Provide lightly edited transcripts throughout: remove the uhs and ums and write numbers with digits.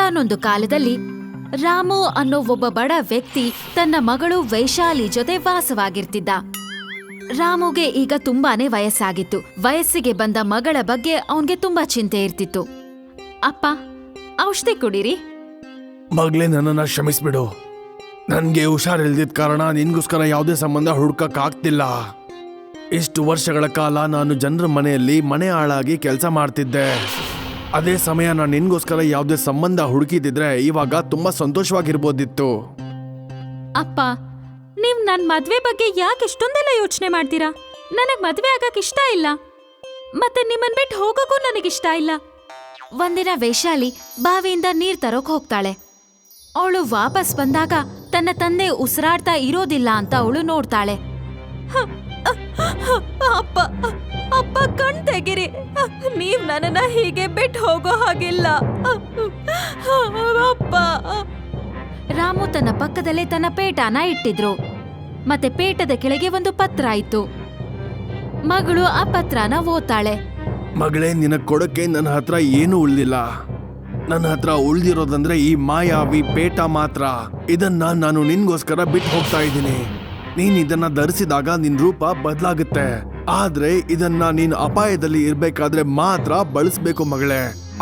ಒಂದಾನೊಂದು ಕಾಲದಲ್ಲಿ ರಾಮು ಅನ್ನೋ ಒಬ್ಬ ಬಡ ವ್ಯಕ್ತಿ ತನ್ನ ಮಗಳು ವೈಶಾಲಿ ಜೊತೆ ವಾಸವಾಗಿರ್ತಿದ್ದ. ರಾಮುಗೆ ಈಗ ತುಂಬಾನೇ ವಯಸ್ಸಾಗಿತ್ತು. ವಯಸ್ಸಿಗೆ ಬಂದ ಮಗಳ ಬಗ್ಗೆ ಅವನ್ಗೆ ತುಂಬಾ ಚಿಂತೆ ಇರ್ತಿತ್ತು. ಅಪ್ಪ, ಔಷಧಿ ಕುಡೀರಿ. ಮಗಳೇ, ನನ್ನನ್ನ ಕ್ಷಮಿಸ್ಬಿಡು. ನನ್ಗೆ ಹುಷಾರಿಲ್ದಿದ್ದ ಕಾರಣ ನಿನ್ಗೋಸ್ಕರ ಯಾವುದೇ ಸಂಬಂಧ ಹುಡ್ಕಕ್ ಆಗ್ತಿಲ್ಲ. ಇಷ್ಟು ವರ್ಷಗಳ ಕಾಲ ನಾನು ಜನರ ಮನೆಯಲ್ಲಿ ಮನೆ ಆಳಾಗಿ ಕೆಲಸ ಮಾಡ್ತಿದ್ದೆ. ಅದೇ ಸಮಯ ನಾನು ನಿನ್ಗೋಸ್ಕರ ಯಾವುದೇ ಸಂಬಂಧ ಹುಡುಕಿದಿದ್ರೆ ಇವಾಗ ತುಂಬಾ ಸಂತೋಷವಾಗಿರ್ಬೋದಿತ್ತು. ಅಪ್ಪ, ನೀವ್ ನನ್ ಮದ್ವೆ ಬಗ್ಗೆ ಯಾಕೆ ಇಷ್ಟೊಂದೆಲ್ಲ ಯೋಚನೆ ಮಾಡ್ತೀರಾ? ನನಗ್ ಮದ್ವೆ ಆಗಕ್ ಇಷ್ಟ ಇಲ್ಲ, ಮತ್ತೆ ನಿಮ್ಮನ್ ಬಿಟ್ಟು ಹೋಗಕ್ಕೂ ನನಗಿಷ್ಟ ಇಲ್ಲ. ಒಂದಿನ ವೈಶಾಲಿ ಬಾವಿಯಿಂದ ನೀರ್ ತರೋಕ್ ಹೋಗ್ತಾಳೆ. ಅವಳು ವಾಪಸ್ ಬಂದಾಗ ತನ್ನ ತಂದೆ ಉಸಿರಾಡ್ತಾ ಇರೋದಿಲ್ಲ ಅಂತ ಅವಳು ನೋಡ್ತಾಳೆ. ಅಪ್ಪ, ಅಪ್ಪ, ಕಣ್ ತೆಗಿರಿ. ನೀವ್ ನನ್ನನ್ನ ಹೀಗೆ ಬಿಟ್ಟು ಹೋಗೋ ಹಾಗಿಲ್ಲ ಅಪ್ಪ. ರಾಮು ತನ್ನ ಪಕ್ಕದಲ್ಲೇ ತನ್ನ ಪೇಟನ ಇಟ್ಟಿದ್ರು. ಮತ್ತೆ ಪೇಟದ ಕೆಳಗೆ ಒಂದು ಪತ್ರ ಇತ್ತು. ಮಗಳು ಆ ಪತ್ರನ ಓದ್ತಾಳೆ. ಮಗಳೇ, ನಿನಗ್ ಕೊಡಕ್ಕೆ ನನ್ನ ಹತ್ರ ಏನೂ ಉಳ್ದಿಲ್ಲ. ನನ್ನ ಹತ್ರ ಉಳ್ದಿರೋದಂದ್ರೆ ಈ ಮಾಯಾವಿ ಪೇಟ ಮಾತ್ರ. ಇದನ್ನ ನಾನು ನಿನ್ಗೋಸ್ಕರ ಬಿಟ್ಟು ಹೋಗ್ತಾ ಇದ್ದೀನಿ. ನೀನ್ ಇದನ್ನ ಧರಿಸಿದಾಗ ನಿನ್ ರೂಪ ಬದಲಾಗುತ್ತೆ. ಆದ್ರೆ ಇದನ್ನ ನೀನ್ ಅಪಾಯದಲ್ಲಿ ಇರ್ಬೇಕಾದ್ರೆ ಮಾತ್ರ ಬಳಸ್ಬೇಕು ಮಗಳೇ.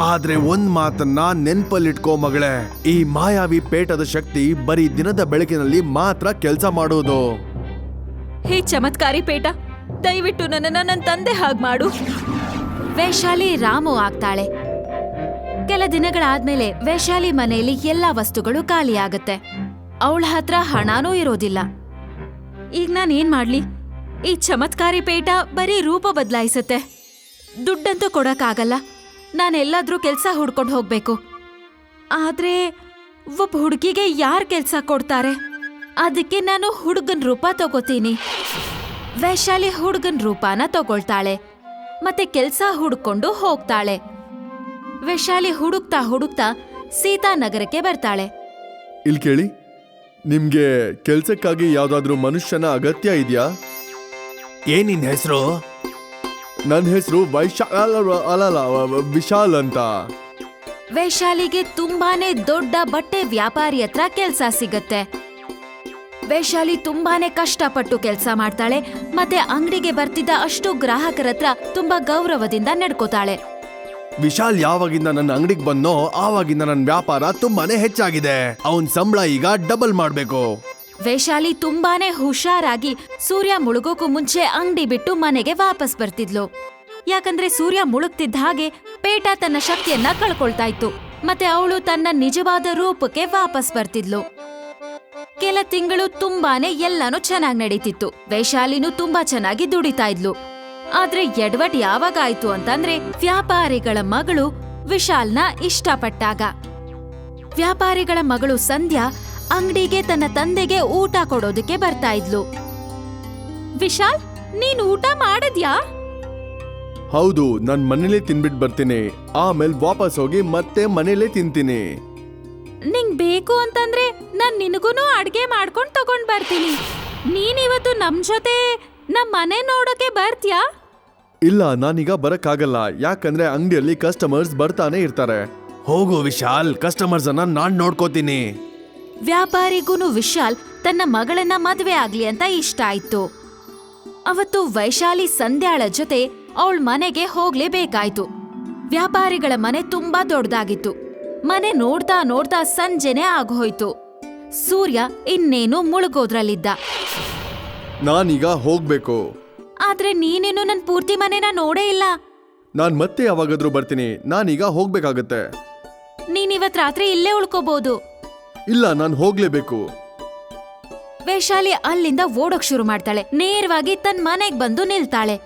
ಆದ್ರೆ ಒಂದ್ ಮಾತನ್ನ ನೆನ್ಪಲ್ಲಿಟ್ಕೋ ಮಗಳೇ, ಈ ಮಾಯಾವಿ ಪೇಟದ ಶಕ್ತಿ ಬರೀ ದಿನದ ಬೆಳಕಿನಲ್ಲಿ ಮಾತ್ರ ಕೆಲಸ ಮಾಡೋದು. ಹೇ ಚಮತ್ಕಾರಿ ಪೇಟ, ದಯವಿಟ್ಟು ನನ್ನನ್ನ ನನ್ನ ತಂದೆ ಹಾಗೆ ಮಾಡು. ವೈಶಾಲಿ ರಾಮು ಆಗ್ತಾಳೆ. ಕೆಲ ದಿನಗಳಾದ್ಮೇಲೆ ವೈಶಾಲಿ ಮನೆಯಲ್ಲಿ ಎಲ್ಲಾ ವಸ್ತುಗಳು ಖಾಲಿಯಾಗತ್ತೆ. ಅವಳ ಹತ್ರ ಹಣನೂ ಇರೋದಿಲ್ಲ. ಈಗ ನಾನೇನ್ ಮಾಡ್ಲಿ? ಈ ಚಮತ್ಕಾರಿ ಪೇಟ ಬರೀ ರೂಪ ಬದಲಾಯಿಸುತ್ತೆ. ದುಡ್ಡಂತೂ ಕೊಡಕ್ಕಾಗಲ್ಲ. ನಾನೆಲ್ಲಾದ್ರೂ ಕೆಲ್ಸ ಹುಡ್ಕೊಂಡು ಹೋಗ್ಬೇಕು. ಆದ್ರೆ ಒಬ್ಬ ಹುಡುಗಿಗೆ ಯಾರ್ ಕೆಲ್ಸ ಕೊಡ್ತಾರೆ? ಅದಕ್ಕೆ ನಾನು ಹುಡುಗನ್ ರೂಪ ತಗೋತೀನಿ. ವೈಶಾಲಿ ಹುಡುಗನ್ ರೂಪಾನ ತಗೊಳ್ತಾಳೆ ಮತ್ತೆ ಕೆಲ್ಸ ಹುಡ್ಕೊಂಡು ಹೋಗ್ತಾಳೆ. ವೈಶಾಲಿ ಹುಡುಕ್ತಾ ಹುಡುಕ್ತಾ ಸೀತಾನಗರಕ್ಕೆ ಬರ್ತಾಳೆ. ಇಲ್ಲಿ ಕೇಳಿ, ನಿಮ್ಗೆ ಕೆಲ್ಸಕ್ಕಾಗಿ ಯಾವ್ದಾದ್ರು ಮನುಷ್ಯನ ಅಗತ್ಯ ಇದೆಯಾ? ಏನಿನ್ ಹೆಸರು? ನನ್ನ ಹೆಸರು ವಿಶಾಲ್ ಅಂತ. ವೈಶಾಲಿಗೆ ತುಂಬಾನೇ ದೊಡ್ಡ ಬಟ್ಟೆ ವ್ಯಾಪಾರಿ ಹತ್ರ ಕೆಲ್ಸ ಸಿಗತ್ತೆ. ವೈಶಾಲಿ ತುಂಬಾನೇ ಕಷ್ಟಪಟ್ಟು ಕೆಲ್ಸ ಮಾಡ್ತಾಳೆ ಮತ್ತೆ ಅಂಗಡಿಗೆ ಬರ್ತಿದ್ದ ಅಷ್ಟು ಗ್ರಾಹಕರ ಹತ್ರ ತುಂಬಾ ಗೌರವದಿಂದ ನಡ್ಕೋತಾಳೆ. ವಿಶಾಲ್ ಯಾವಾಗಿಂದ ನನ್ನ ಅಂಗಡಿಗೆ ಬಂದೋ ಆವಾಗಿಂದ ನನ್ನ ವ್ಯಾಪಾರ ತುಂಬಾನೇ ಹೆಚ್ಚಾಗಿದೆ. ಅವನ್ ಸಂಬಳ ಈಗ ಡಬಲ್ ಮಾಡ್ಬೇಕು. ವೈಶಾಲಿ ತುಂಬಾನೇ ಹುಷಾರಾಗಿ ಸೂರ್ಯ ಮುಳುಗೋಕು ಮುಂಚೆ ಅಂಗಡಿ ಬಿಟ್ಟು ಮನೆಗೆ ವಾಪಸ್ ಬರ್ತಿದ್ಲು. ಯಾಕಂದ್ರೆ ಸೂರ್ಯ ಮುಳುಗ್ತಿದ್ದ ಹಾಗೆ ಪೇಟ ತನ್ನ ಶಕ್ತಿಯನ್ನ ಕಳ್ಕೊಳ್ತಾ ಇತ್ತು ಮತ್ತೆ ಅವಳು ತನ್ನ ನಿಜವಾದ ರೂಪಕ್ಕೆ ವಾಪಸ್ ಬರ್ತಿದ್ಲು. ಕೆಲ ತಿಂಗಳು ತುಂಬಾನೇ ಎಲ್ಲಾನು ಚೆನ್ನಾಗಿ ನಡೀತಿತ್ತು. ವೈಶಾಲಿನೂ ತುಂಬಾ ಚೆನ್ನಾಗಿ ದುಡಿತಾ ಇದ್ಲು. ಆದ್ರೆ ಎಡವಟ್ ಯಾವಾಗಾಯ್ತು ಅಂತಂದ್ರೆ ವ್ಯಾಪಾರಿಗಳ ಮಗಳು ವಿಶಾಲ್ನ ಇಷ್ಟಪಟ್ಟಾಗ. ವ್ಯಾಪಾರಿಗಳ ಮಗಳು ಸಂಧ್ಯಾ ಅಂಗಡಿಗೆ ತನ್ನ ತಂದೆಗೆ ಊಟ ಕೊಡೋದಕ್ಕೆ ಬರ್ತಾ ಇದ್ಲು. ವಿಶಾಲ್, ನೀನ್ ಊಟ ಮಾಡದ್ಯಾ? ಹೌದು, ನಾನ್ ಮನೇಲೆ ತಿನ್ಬಿಟ್ ಬರ್ತೀನಿ. ಆಮೇಲೆ ವಾಪಸ್ ಹೋಗಿ ಮತ್ತೆ ಮನೇಲೆ ತಿಂತೀನಿ. ನಿಂಗ್ ಬೇಕು ಅಂತಂದ್ರೆ ನಾನ್ ನಿನಗೂನು ಅಡ್ಗೆ ಮಾಡ್ಕೊಂಡ್ ತಗೊಂಡ್ ಬರ್ತೀನಿ. ನೀನಿವತ್ತು ನಮ್ ಜೊತೆ ನಮ್ ಮನೆ ನೋಡೋಕೆ ಬರ್ತ್ಯಾ? ಇಲ್ಲ, ನಾನೀಗ ಬರಕ್ಕಾಗಲ್ಲ. ಯಾಕಂದ್ರೆ ಅಂಗಡಿಯಲ್ಲಿ ಕಸ್ಟಮರ್ಸ್ ಬರ್ತಾನೆ ಇರ್ತಾರೆ. ಹೋಗು ವಿಶಾಲ್, ಕಸ್ಟಮರ್ಸ್ ಅನ್ನ ನಾನ್ ನೋಡ್ಕೋತೀನಿ. ವ್ಯಾಪಾರಿಗೂನು ವಿಶಾಲ್ ತನ್ನ ಮಗಳನ್ನ ಮದ್ವೆ ಆಗ್ಲಿ ಅಂತ ಇಷ್ಟ ಆಯ್ತು. ಅವತ್ತು ವೈಶಾಲಿ ಸಂಧ್ಯಾಳ ಜೊತೆ ಅವಳ ಮನೆಗೆ ಹೋಗ್ಲೇಬೇಕಾಯ್ತು. ವ್ಯಾಪಾರಿಗಳ ಮನೆ ತುಂಬಾ ದೊಡ್ಡದಾಗಿತ್ತು. ಮನೆ ನೋಡ್ತಾ ನೋಡ್ತಾ ಸಂಜೆನೆ ಆಗೋಯ್ತು. ಸೂರ್ಯ ಇನ್ನೇನು ಮುಳುಗೋದ್ರಲ್ಲಿದ್ದ. ನಾನೀಗ ಹೋಗ್ಬೇಕು. ಆದ್ರೆ ನೀನೇನು ನನ್ ಪೂರ್ತಿ ಮನೆನ ನೋಡೇ ಇಲ್ಲ. ನಾನ್ ಮತ್ತೆ ಯಾವಾಗಾದ್ರೂ ಬರ್ತೀನಿ. ನಾನೀಗ ಹೋಗ್ಬೇಕಾಗತ್ತೆ. ನೀನಿವತ್ ರಾತ್ರಿ ಇಲ್ಲೇ ಉಳ್ಕೋಬಹುದು. ಇಲ್ಲ, ನಾನ್ ಹೋಗ್ಲೇಬೇಕು. ವೈಶಾಲಿ ಅಲ್ಲಿಂದ ಓಡೋಕ್ ಶುರು ಮಾಡ್ತಾಳೆ. ನೇರವಾಗಿ ತನ್ನ ಮನೆಗ್ ಬಂದು ನಿಲ್ತಾಳೆ.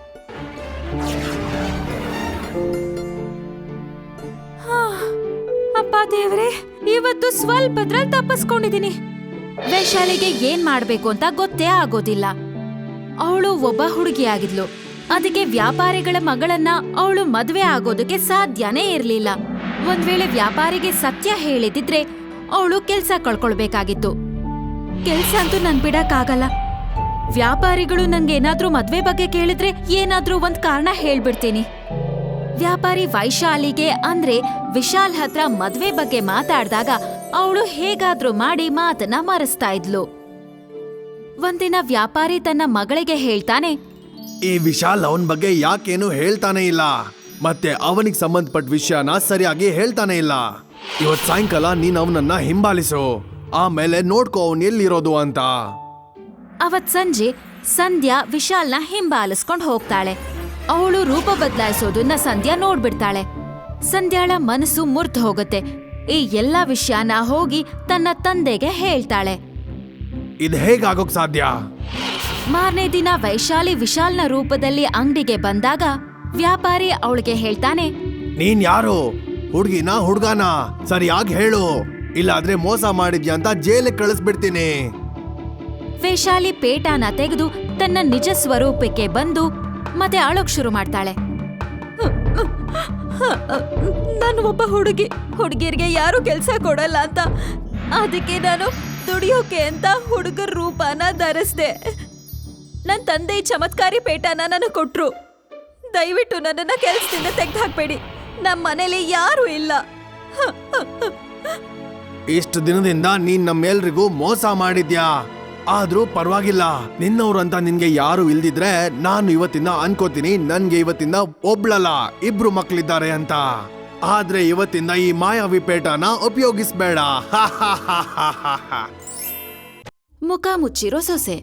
ಅಪ್ಪ ದೇವ್ರೆ, ಇವತ್ತು ಸ್ವಲ್ಪದ್ರಲ್ಲಿ ತಪ್ಪಿಸ್ಕೊಂಡಿದೀನಿ. ವೈಶಾಲಿಗೆ ಏನ್ ಮಾಡ್ಬೇಕು ಅಂತ ಗೊತ್ತೇ ಆಗೋದಿಲ್ಲ. ಅವಳು ಒಬ್ಬ ಹುಡುಗಿಯಾಗಿದ್ಲು. ಅದಕ್ಕೆ ವ್ಯಾಪಾರಿಗಳ ಮಗಳನ್ನ ಅವಳು ಮದ್ವೆ ಆಗೋದಕ್ಕೆ ಸಾಧ್ಯನೇ ಇರ್ಲಿಲ್ಲ. ಒಂದ್ ವೇಳೆ ವ್ಯಾಪಾರಿಗೆ ಸತ್ಯ ಹೇಳಿದಿದ್ರೆ ಅವಳು ಕೆಲ್ಸ ಕಳ್ಕೊಳ್ಬೇಕಾಗಿತ್ತು. ಕೆಲ್ಸ ಅಂತೂ ನನ್ ಬಿಡಕ್ಕಾಗಲ್ಲ. ವ್ಯಾಪಾರಿಗಳು ನನ್ಗೇನಾದ್ರೂ ಮದ್ವೆ ಬಗ್ಗೆ ಕೇಳಿದ್ರೆ ಏನಾದ್ರೂ ಒಂದ್ ಕಾರಣ ಹೇಳ್ಬಿಡ್ತೀನಿ. ವ್ಯಾಪಾರಿ ವೈಶಾಲಿಗೆ ಅಂದ್ರೆ ವಿಶಾಲ್ ಹತ್ರ ಮದ್ವೆ ಬಗ್ಗೆ ಮಾತಾಡ್ದಾಗ ಅವಳು ಹೇಗಾದ್ರೂ ಮಾಡಿ ಮಾತನ್ನ ಮರೆಸ್ತಾ ಇದ್ಲು. ಒಂದಿನ ವ್ಯಾಪಾರಿ ತನ್ನ ಮಗಳಿಗೆ ಹೇಳ್ತಾನೆ, ಈ ವಿಶಾಲ್ ಅವನ್ ಬಗ್ಗೆ ಯಾಕೇನು ಹೇಳ್ತಾನೆ ಇಲ್ಲ, ಮತ್ತೆ ಅವನಿಗೆ ಸಂಬಂಧಪಟ್ಟ ವಿಷಯನ ಸರಿಯಾಗಿ ಹೇಳ್ತಾನೆ ಇಲ್ಲ. ಇವತ್ ಸಾಯಂಕಾಲ ನೀನ್ ಅವನನ್ನ ಹಿಂಬಾಲಿಸು, ಆಮೇಲೆ ನೋಡ್ಕೋ ಅವನ್ ಎಲ್ಲಿರೋದು ಅಂತ. ಅವತ್ ಸಂಜೆ ಸಂಧ್ಯಾ ವಿಶಾಲ್ನ ಹಿಂಬಾಲಿಸ್ಕೊಂಡ್ ಹೋಗ್ತಾಳೆ. ಅವಳು ರೂಪ ಬದಲಾಯಿಸೋದನ್ನ ಸಂಧ್ಯಾ ನೋಡ್ಬಿಡ್ತಾಳೆ. ಸಂಧ್ಯಾಳ ಮನಸ್ಸು ಮುರ್ದು ಹೋಗುತ್ತೆ. ಈ ಎಲ್ಲಾ ವಿಷಯನ ಹೋಗಿ ತನ್ನ ತಂದೆಗೆ ಹೇಳ್ತಾಳೆ. ಇದು ಹೇಗಾಗೋಕ್ ಸಾಧ್ಯ? ಮಾರನೇ ದಿನ ವೈಶಾಲಿ ವಿಶಾಲ್ನ ರೂಪದಲ್ಲಿ ಅಂಗಡಿಗೆ ಬಂದಾಗ ವ್ಯಾಪಾರಿ ಅವಳಿಗೆ ಹೇಳ್ತಾನೆ, ನೀನ್ ಯಾರು? ಹುಡ್ಗಿನ ಹುಡ್ಗಾನ ಸರಿಯಾಗಿ ಹೇಳು, ಇಲ್ಲಾದ್ರೆ ಮೋಸ ಮಾಡಿದ್ಯಾ ಅಂತ ಜೈಲಿಗೆ ಕಳಿಸ್ಬಿಡ್ತೀನಿ. ವೈಶಾಲಿ ಪೇಟಾನ ತೆಗೆದು ತನ್ನ ನಿಜ ಸ್ವರೂಪಕ್ಕೆ ಬಂದು ಮತ್ತೆ ಅಳೋಕ್ ಶುರು ಮಾಡ್ತಾಳೆ. ನಾನು ಒಬ್ಬ ಹುಡುಗಿಯರಿಗೆ ಯಾರು ಕೆಲ್ಸ ಕೊಡಲ್ಲ ಅಂತ, ಅದಕ್ಕೆ ನಾನು ದುಡಿಯೋಕೆ ಅಂತ ಹುಡುಗರ ರೂಪನ ಧರಿಸ್ದೆ. ನನ್ ತಂದೆ ಈ ಚಮತ್ಕಾರಿ ಪೇಟಾನ ನನಗೆ ಕೊಟ್ರು. ದಯವಿಟ್ಟು ನನ್ನನ್ನ ಕೆಲ್ಸದಿಂದ ತೆಗ್ದು ಹಾಕ್ಬೇಡಿ, ನಮ್ಮ ಮನೇಲಿ ಯಾರು ಇಲ್ಲ. ಇಷ್ಟು ದಿನದಿಂದ ನೀನ್ ನಮ್ಮೆಲ್ರಿಗೂ ಮೋಸ ಮಾಡಿದ್ಯಾ, ಆದ್ರೂ ಪರವಾಗಿಲ್ಲ. ನಿನ್ನವ್ರಂತ ನಿನ್ಗೆ ಯಾರು ಇಲ್ದಿದ್ರೆ ನಾನು ಇವತ್ತಿಂದ ಅನ್ಕೋತೀನಿ ನನ್ಗೆ ಇವತ್ತಿಂದ ಒಬ್ಳಲ್ಲ ಇಬ್ರು ಮಕ್ಳಿದ್ದಾರೆ ಅಂತ. ಆದ್ರೆ ಇವತ್ತಿಂದ ಈ ಮಾಯಾವಿ ಪೇಟನ ಉಪಯೋಗಿಸ್ಬೇಡ. ಮುಖ ಮುಚ್ಚಿರೋ ಸೊಸೆ.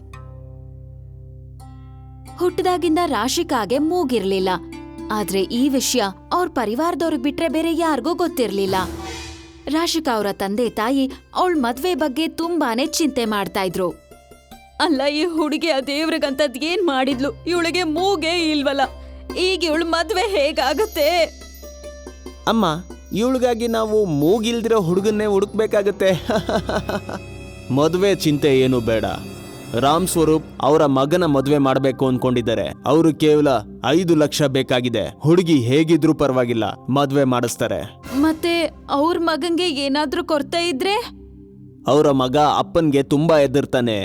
ಹುಟ್ಟದಾಗಿಂದ ರಾಶಿಕಾಗೆ ಮೂಗಿರ್ಲಿಲ್ಲ. ಆದ್ರೆ ಈ ವಿಷಯ ಅವ್ರ ಪರಿವಾರದವ್ರಿಗೆ ಬಿಟ್ರೆ ಬೇರೆ ಯಾರಿಗೂ ಗೊತ್ತಿರ್ಲಿಲ್ಲ. ರಾಶಿಕಾ ಅವರ ತಂದೆ ತಾಯಿ ಅವಳ ಮದ್ವೆ ಬಗ್ಗೆ ತುಂಬಾನೇ ಚಿಂತೆ ಮಾಡ್ತಾ ಇದ್ರು. ಅಲ್ಲ, ಈ ಹುಡುಗಿ ಆ ದೇವ್ರಿಗಂತದ್ ಏನ್ ಮಾಡಿದ್ಲು? ಇವಳಿಗೆ ಮೂಗೇ ಇಲ್ವಲ್ಲ, ಈಗ ಇವಳ ಮದ್ವೆ ಹೇಗಾಗತ್ತೆ? ಅಮ್ಮ, ಇವಳಿಗಾಗಿ ನಾವು ಮೂಗಿಲ್ದಿರೋ ಹುಡುಗನ್ನೇ ಹುಡುಕ್ಬೇಕಾಗತ್ತೆ. ಮದುವೆ ಚಿಂತೆ ಏನು ಬೇಡ. ರಾಮ್ ಸ್ವರೂಪ್ ಅವರ ಮಗನ ಮದುವೆ ಮಾಡಬೇಕು ಅನ್ಕೊಂಡಿದ್ದಾರೆ. ಅವರು ಕೇವಲ 5 ಲಕ್ಷ ಬೇಕಾಗಿದೆ. ಹುಡುಗಿ ಹೇಗಿದ್ರು ಪರವಾಗಿಲ್ಲ, ಮದುವೆ ಮಾಡಿಸ್ತಾರೆ. ಮತ್ತೆ ಅವ್ರ ಮಗಂಗೆ ಏನಾದ್ರೂ ಕೊರತೆ ಇದ್ರೆ? ಅವರ ಮಗ ಅಪ್ಪನ್ಗೆ ತುಂಬಾ ಎದುರ್ತಾನೆ.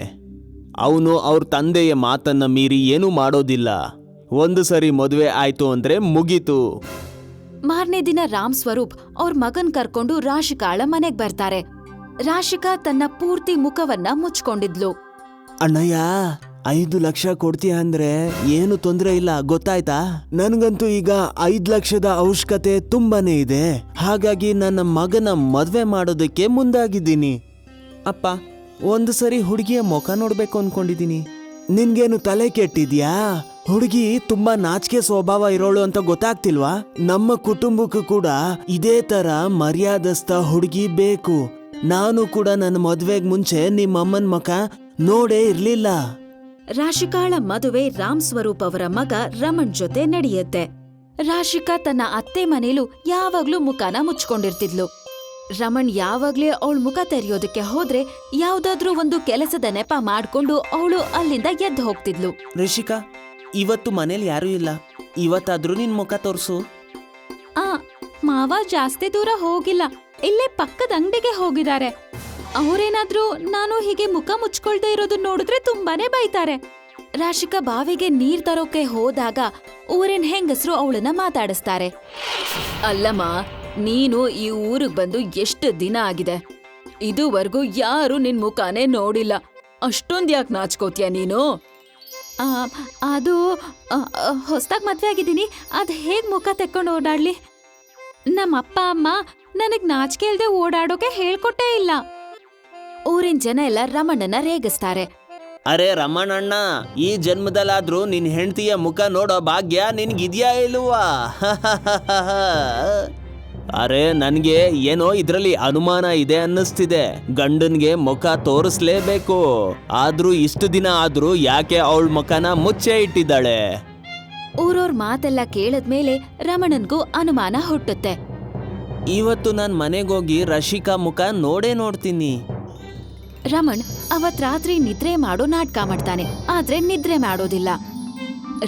ಅವನು ಅವ್ರ ತಂದೆಯ ಮಾತನ್ನ ಮೀರಿ ಏನೂ ಮಾಡೋದಿಲ್ಲ. ಒಂದು ಸರಿ ಮದುವೆ ಆಯ್ತು ಅಂದ್ರೆ ಮುಗೀತು. ಮಾರನೇ ದಿನ ರಾಮ್ ಸ್ವರೂಪ್ ಅವ್ರ ಮಗನ್ ಕರ್ಕೊಂಡು ರಾಶಿಕಾಳ ಮನೆಗ್ ಬರ್ತಾರೆ. ರಾಶಿಕಾ ತನ್ನ ಪೂರ್ತಿ ಮುಖವನ್ನ ಮುಚ್ಕೊಂಡಿದ್ಲು. ಅಣ್ಣಯ್ಯ, 5 ಲಕ್ಷ ಕೊಡ್ತೀಯ ಅಂದ್ರೆ ಏನು ತೊಂದ್ರೆ ಇಲ್ಲ, ಗೊತ್ತಾಯ್ತಾ? ನನ್ಗಂತೂ ಈಗ 5 ಲಕ್ಷದ ಅವಶ್ಯಕತೆ ತುಂಬಾನೇ ಇದೆ. ಹಾಗಾಗಿ ನನ್ನ ಮಗನ ಮದ್ವೆ ಮಾಡೋದಕ್ಕೆ ಮುಂದಾಗಿದ್ದೀನಿ. ಅಪ್ಪ, ಒಂದು ಸರಿ ಹುಡುಗಿಯ ಮುಖ ನೋಡ್ಬೇಕು ಅನ್ಕೊಂಡಿದೀನಿ. ನಿನ್ಗೇನು ತಲೆ ಕೆಟ್ಟಿದ್ಯಾ? ಹುಡುಗಿ ತುಂಬಾ ನಾಚಿಕೆ ಸ್ವಭಾವ ಇರೋಳು ಅಂತ ಗೊತ್ತಾಗ್ತಿಲ್ವಾ? ನಮ್ಮ ಕುಟುಂಬಕ್ಕೂ ಕೂಡ ಇದೇ ತರ ಮರ್ಯಾದಸ್ಥ ಹುಡುಗಿ ಬೇಕು. ನಾನು ಕೂಡ ನನ್ನ ಮದ್ವೆಗ್ ಮುಂಚೆ ನಿಮ್ಮಮ್ಮನ ಮುಖ ನೋಡೇ ಇರ್ಲಿಲ್ಲ. ರಾಶಿಕಾಳ ಮದುವೆ ರಾಮ್ ಸ್ವರೂಪ್ ಅವರ ಮಗ ರಮಣ್ ಜೊತೆ ನಡೆಯುತ್ತೆ. ರಾಶಿಕಾ ತನ್ನ ಅತ್ತೆ ಮನೇಲೂ ಯಾವಾಗ್ಲೂ ಮುಖನ ಮುಚ್ಕೊಂಡಿರ್ತಿದ್ಲು. ರಮಣ್ ಯಾವಾಗ್ಲೇ ಅವಳ ಮುಖ ತೆರೆಯೋದಕ್ಕೆ ಹೋದ್ರೆ ಯಾವ್ದಾದ್ರೂ ಒಂದು ಕೆಲಸದ ನೆಪ ಮಾಡ್ಕೊಂಡು ಅವಳು ಅಲ್ಲಿಂದ ಎದ್ದು ಹೋಗ್ತಿದ್ಲು. ರಿಷಿಕಾ, ಇವತ್ತು ಮನೇಲಿ ಯಾರೂ ಇಲ್ಲ, ಇವತ್ತಾದ್ರೂ ನಿನ್ ಮುಖ ತೋರ್ಸು. ಮಾವ ಜಾಸ್ತಿ ದೂರ ಹೋಗಿಲ್ಲ, ಇಲ್ಲೇ ಪಕ್ಕದ ಅಂಗಡಿಗೆ ಹೋಗಿದ್ದಾರೆ. ಅವರೇನಾದ್ರೂ ನಾನು ಹೀಗೆ ಮುಖ ಮುಚ್ಕೊಳ್ದೇ ಇರೋದು ನೋಡಿದ್ರೆ ತುಂಬಾನೇ ಬೈತಾರೆ. ರಾಶಿಕಾ ಬಾವಿಗೆ ನೀರ್ ತರೋಕೆ ಹೋದಾಗ ಊರಿನ ಹೆಂಗಸರು ಅವಳನ್ನ ಮಾತಾಡಿಸ್ತಾರೆ. ಅಲ್ಲಮ್ಮ, ನೀನು ಈ ಊರಿಗೆ ಬಂದು ಎಷ್ಟು ದಿನ ಆಗಿದೆ, ಇದುವರೆಗೂ ಯಾರು ನಿನ್ ಮುಖಾನೇ ನೋಡಿಲ್ಲ. ಅಷ್ಟೊಂದ್ ಯಾಕೆ ನಾಚ್ಕೋತೀಯ ನೀನು? ಅದು ಹೊಸ್ದಾಗ್ ಮದ್ವೆ ಆಗಿದ್ದೀನಿ, ಅದ್ ಹೇಗ್ ಮುಖ ತೆಕ್ಕೊಂಡು ಓಡಾಡ್ಲಿ? ನಮ್ಮ ಅಪ್ಪ ಅಮ್ಮ ನನಗ್ ನಾಚಿಕೆ ಇಲ್ದೆ ಓಡಾಡೋಕೆ ಹೇಳ್ಕೊಟ್ಟೇ ಇಲ್ಲ. ಊರಿನ ಜನ ಎಲ್ಲ ರಮಣನ ರೇಗಿಸ್ತಾರೆ. ಅರೆ ರಮಣಣ್ಣ, ಈ ಜನ್ಮದಲ್ಲಾದ್ರೂ ನಿನ್ ಹೆಂಡತಿಯ ಮುಖ ನೋಡೋ ಭಾಗ್ಯ ನಿನ್ಗಿದ್ಯಾ ಇಲ್ವಾ? ಅರೆ, ನನ್ಗೆ ಏನೋ ಇದ್ರಲ್ಲಿ ಅನುಮಾನ ಇದೆ ಅನ್ನಿಸ್ತಿದೆ. ಗಂಡನ್ಗೆ ಮುಖ ತೋರಿಸ್ಲೇಬೇಕು, ಆದ್ರೂ ಇಷ್ಟು ದಿನ ಆದ್ರೂ ಯಾಕೆ ಅವಳ ಮುಖನ ಮುಚ್ಚೆ ಇಟ್ಟಿದ್ದಾಳೆ? ಊರವ್ರ ಮಾತೆಲ್ಲ ಕೇಳದ್ಮೇಲೆ ರಮಣನ್ಗೂ ಅನುಮಾನ ಹುಟ್ಟುತ್ತೆ. ಇವತ್ತು ನಾನ್ ಮನೆಗೋಗಿ ರಶಿಕಾ ಮುಖ ನೋಡೇ ನೋಡ್ತೀನಿ. ರಮಣ್ ಅವತ್ ರಾತ್ರಿ ನಿದ್ರೆ ಮಾಡೋ ನಾಟಕ ಮಾಡ್ತಾನೆ, ಆದ್ರೆ ನಿದ್ರೆ ಮಾಡೋದಿಲ್ಲ.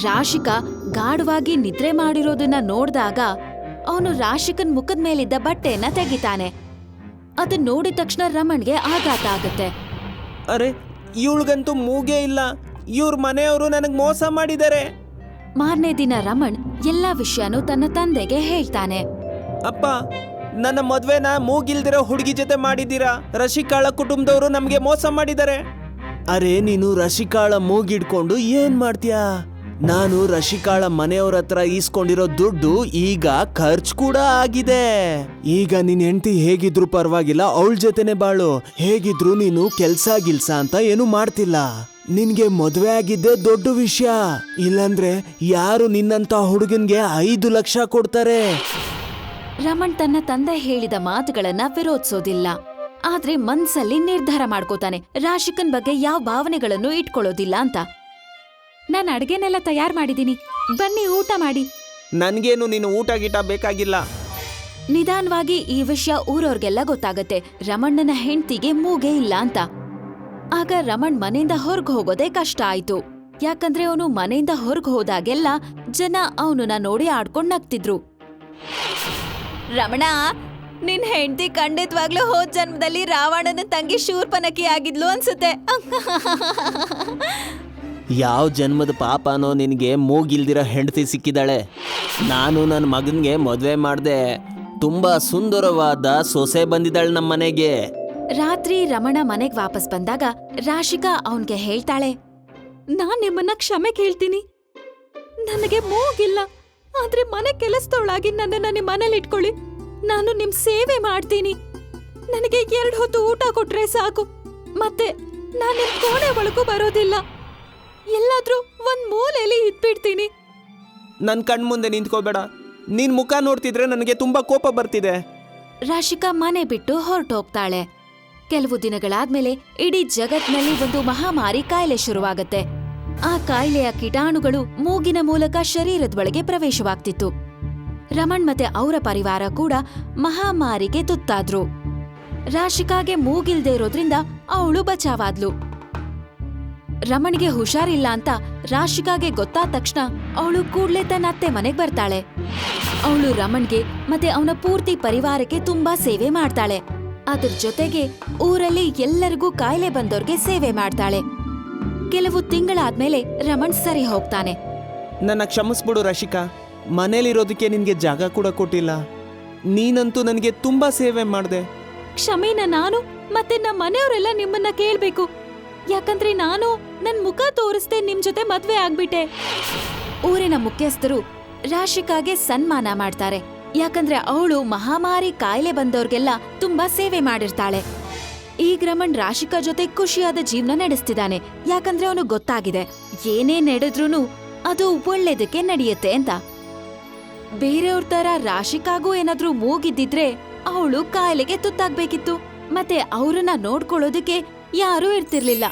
ರಾಶಿಕಾ ಗಾಢವಾಗಿ ನಿದ್ರೆ ಮಾಡಿರೋದನ್ನ ನೋಡ್ದಾಗ ಅವನು ರಾಶಿಕನ್ ಮುಖದ ಮೇಲಿದ್ದ ಬಟ್ಟೆಯನ್ನ ತೆಗಿತಾನೆ. ಅದನ್ನ ನೋಡಿದ ತಕ್ಷಣ ರಮಣ್ಗೆ ಆಘಾತ ಆಗುತ್ತೆ. ಅರೆ, ಇವಳಿಗಂತೂ ಮೂಗೇ ಇಲ್ಲ. ಇವ್ರ ಮನೆಯವರು ನನಗ್ ಮೋಸ ಮಾಡಿದ್ದಾರೆ. ಮಾರನೇ ದಿನ ರಮಣ್ ಎಲ್ಲಾ ವಿಷಯನೂ ತನ್ನ ತಂದೆಗೆ ಹೇಳ್ತಾನೆ. ಅಪ್ಪ, ನನ್ನ ಮದ್ವೆನ ಮೂಗಿಲ್ದಿರೋ ಹುಡುಗಿ ಜೊತೆ ಮಾಡಿದ್ದೀರಾ. ರಶಿಕಾಳ ಕುಟುಂಬದವರು ನಮ್ಗೆ ಮೋಸ ಮಾಡಿದ್ದಾರೆ. ಅರೆ, ನೀನು ರಶಿಕಾಳ ಮೂಗಿಡ್ಕೊಂಡು ಏನ್ ಮಾಡ್ತೀಯಾ? ನಾನು ರಶಿಕಾಳ ಮನೆಯವ್ರ ಹತ್ರ ಈಸ್ಕೊಂಡಿರೋ ದುಡ್ಡು ಈಗ ಖರ್ಚು ಕೂಡ ಆಗಿದೆ. ಈಗ ನಿನ್ ಹೆಂಡತಿ ಹೇಗಿದ್ರು ಪರವಾಗಿಲ್ಲ, ಅವಳ ಜೊತೆನೆ ಬಾಳು. ಹೇಗಿದ್ರು ನೀನು ಕೆಲ್ಸ ಗಿಲ್ಸ ಅಂತ ಏನು ಮಾಡ್ತಿಲ್ಲ. ನಿನ್ಗೆ ಮದ್ವೆ ಆಗಿದ್ದೆ ದೊಡ್ಡ ವಿಷಯ. ಇಲ್ಲಾಂದ್ರೆ ಯಾರು ನಿನ್ನಂತ ಹುಡುಗನ್ಗೆ 5 ಲಕ್ಷ ಕೊಡ್ತಾರೆ? ರಮಣ್ ತನ್ನ ತಂದೆ ಹೇಳಿದ ಮಾತುಗಳನ್ನ ವಿರೋಧಿಸೋದಿಲ್ಲ. ಆದ್ರೆ ಮನ್ಸಲ್ಲಿ ನಿರ್ಧಾರ ಮಾಡ್ಕೋತಾನೆ ರಾಶಿಕನ್ ಬಗ್ಗೆ ಯಾವ ಭಾವನೆಗಳನ್ನು ಇಟ್ಕೊಳ್ಳೋದಿಲ್ಲ ಅಂತ. ನಾನ್ ಅಡ್ಗೆನೆಲ್ಲ ತಯಾರ್ ಮಾಡಿದೀನಿ, ಬನ್ನಿ ಊಟ ಮಾಡಿ. ನನ್ಗೇನು ನೀನು ಊಟ ಗೀಟ ಬೇಕಾಗಿಲ್ಲ. ನಿಧಾನವಾಗಿ ಈ ವಿಷಯ ಊರವ್ರಿಗೆಲ್ಲ ಗೊತ್ತಾಗತ್ತೆ, ರಮಣ್ಣನ ಹೆಂಡ್ತಿಗೆ ಮೂಗೇ ಇಲ್ಲ ಅಂತ. ಆಗ ರಮಣ್ ಮನೆಯಿಂದ ಹೊರಗ್ ಹೋಗೋದೇ ಕಷ್ಟ ಆಯ್ತು. ಯಾಕಂದ್ರೆ ಅವನು ಮನೆಯಿಂದ ಹೊರಗ್ ಹೋದಾಗೆಲ್ಲ ಜನ ಅವನನ್ನ ನೋಡಿ ಆಡ್ಕೊಂಡ್ ನಗ್ತಿದ್ರು. ರಮಣ, ನಿನ್ ಹೆಂಡತಿ ಖಂಡಿತವಾಗ್ಲೂ ಹೋದ್ ಜನ್ಮದಲ್ಲಿ ರಾವಣನ ತಂಗಿ ಶೂರ್ಪನಖಿ ಆಗಿದ್ಲು ಅನ್ಸುತ್ತೆ. ಯಾವ ಜನ್ಮದ ಪಾಪನೋ ನಿನಗೆ ಮೂಗಿಲ್ದಿರೋ ಹೆಂಡತಿ ಸಿಕ್ಕಿದಾಳೆ. ನಾನು ನನ್ನ ಮಗನ್ಗೆ ಮದುವೆ ಮಾಡಿದೆ. ತುಂಬಾ ಸುಂದರವಾದ ಸೊಸೆ ಬಂದಿದ್ದಾಳೆ ನಮ್ಮ ಮನೆಗೆ. ರಾತ್ರಿ ರಮಣ ಮನೆಗ್ ವಾಪಸ್ ಬಂದಾಗ ರಾಶಿಕಾ ಅವನ್ಗೆ ಹೇಳ್ತಾಳೆ, ನಾನ್ ನಿಮ್ಮನ್ನ ಕ್ಷಮೆ ಕೇಳ್ತೀನಿ. ನನಗೆ ಮೂಗಿಲ್ಲ, ಆದ್ರೆ ಮನೆ ಕೆಲಸದೊಳಾಗಿ ನನ್ನನ್ನ ನಿಮ್ ಮನೇಲಿ ಇಟ್ಕೊಳ್ಳಿ. ನಾನು ನಿಮ್ ಸೇವೆ ಮಾಡ್ತೀನಿ. ನನಗೆ 2 ಹೊತ್ತು ಊಟ ಕೊಟ್ರೆ ಸಾಕು. ಮತ್ತೆ ನಾನ್ ನಿಮ್ ಕೋಣೆ ಒಳಗೂ ಬರೋದಿಲ್ಲ. ಎಲ್ಲಾದ್ರೂ ಒಂದ್ ಮೂಲೆಯಲ್ಲಿ ಇದ್ಬಿಡ್ತೀನಿ. ನನ್ನ ಕಣ್ಮುಂದೆ ನಿಂತ್ಕೋಬೇಡ. ನಿನ್ ಮುಖ ನೋಡ್ತಿದ್ರೆ ನನಗೆ ತುಂಬಾ ಕೋಪ ಬರ್ತಿದೆ. ರಾಶಿಕಾ ಮನೆ ಬಿಟ್ಟು ಹೊರಟೋಗ್ತಾಳೆ. ಕೆಲವು ದಿನಗಳಾದ್ಮೇಲೆ ಇಡೀ ಜಗತ್ನಲ್ಲಿ ಒಂದು ಮಹಾಮಾರಿ ಕಾಯಿಲೆ ಶುರುವಾಗತ್ತೆ. ಆ ಕಾಯಿಲೆಯ ಕೀಟಾಣುಗಳು ಮೂಗಿನ ಮೂಲಕ ಶರೀರದ ಒಳಗೆ ಪ್ರವೇಶವಾಗ್ತಿತ್ತು. ರಮಣ್ ಮತ್ತೆ ಅವರ ಪರಿವಾರ ಕೂಡ ಮಹಾಮಾರಿಗೆ ತುತ್ತಾದ್ರು. ರಾಶಿಕಾಗೆ ಮೂಗಿಲ್ದೇ ಇರೋದ್ರಿಂದ ಅವಳು ಬಚಾವಾದ್ಲು. ರಮಣ್ಗೆ ಹುಷಾರಿಲ್ಲ ಅಂತ ರಾಶಿಕಾಗೆ ಗೊತ್ತಾದ ತಕ್ಷಣ ಅವಳು ಕೂಡ್ಲೆ ತನ್ನ ಅತ್ತೆ ಮನೆಗ್ ಬರ್ತಾಳೆ. ಅವಳು ರಮಣ್ಗೆ ಮತ್ತೆ ಅವನ ಪೂರ್ತಿ ಪರಿವಾರಕ್ಕೆ ತುಂಬಾ ಸೇವೆ ಮಾಡ್ತಾಳೆ. ಅದ್ರ ಜೊತೆಗೆ ಊರಲ್ಲಿ ಎಲ್ಲರಿಗೂ ಕಾಯಿಲೆ ಬಂದೋರ್ಗೆ ಸೇವೆ ಮಾಡ್ತಾಳೆ. ಕೆಲವು ತಿಂಗಳಾದ್ಮೇಲೆ ರಮಣ್ ಸರಿ ಹೋಗ್ತಾನೆ. ನನ್ನ ಕ್ಷಮಿಸ್ಬಿಡು ರಶಿಕಾ. ಮನೇಲಿರೋದಕ್ಕೆ ನಿನ್ಗೆ ಜಾಗ ಕೂಡ ಕೊಟ್ಟಿಲ್ಲ. ನೀನಂತೂ ನನಗೆ ತುಂಬಾ ಸೇವೆ ಮಾಡಿದೆ. ಕ್ಷಮೆನ ನಾನು ಮತ್ತೆ ನಮ್ಮ ಮನೆಯವರೆಲ್ಲ ನಿಮ್ಮನ್ನ ಕೇಳ್ಬೇಕು. ಯಾಕಂದ್ರೆ ನಾನು ನನ್ ಮುಖ ತೋರಿಸ್ದೆ ನಿಮ್ ಜೊತೆ ಮದ್ವೆ ಆಗ್ಬಿಟ್ಟೆ. ಊರಿನ ಮುಖ್ಯಸ್ಥರು ರಾಶಿಕಾಗೆ ಸನ್ಮಾನ ಮಾಡ್ತಾರೆ. ಯಾಕಂದ್ರೆ ಅವಳು ಮಹಾಮಾರಿ ಕಾಯಿಲೆ ಬಂದವ್ರಿಗೆಲ್ಲ ತುಂಬಾ ಸೇವೆ ಮಾಡಿರ್ತಾಳೆ. ಈಗ ರಮಣ್ ರಾಶಿಕಾ ಜೊತೆ ಖುಷಿಯಾದ ಜೀವನ ನಡೆಸ್ತಿದ್ದಾನೆ. ಯಾಕಂದ್ರೆ ಅವನು ಗೊತ್ತಾಗಿದೆ, ಏನೇ ನಡೆದ್ರೂನು ಅದು ಒಳ್ಳೇದಕ್ಕೆ ನಡೆಯುತ್ತೆ ಅಂತ. ಬೇರೆಯವ್ರ ತರ ರಾಶಿಕಾಗೂ ಏನಾದ್ರೂ ಮೂಗಿದ್ದಿದ್ರೆ ಅವಳು ಕಾಯಿಲೆಗೆ ತುತ್ತಾಗ್ಬೇಕಿತ್ತು. ಮತ್ತೆ ಅವ್ರನ್ನ ನೋಡ್ಕೊಳ್ಳೋದಕ್ಕೆ ಯಾರೂ ಇರ್ತಿರ್ಲಿಲ್ಲ.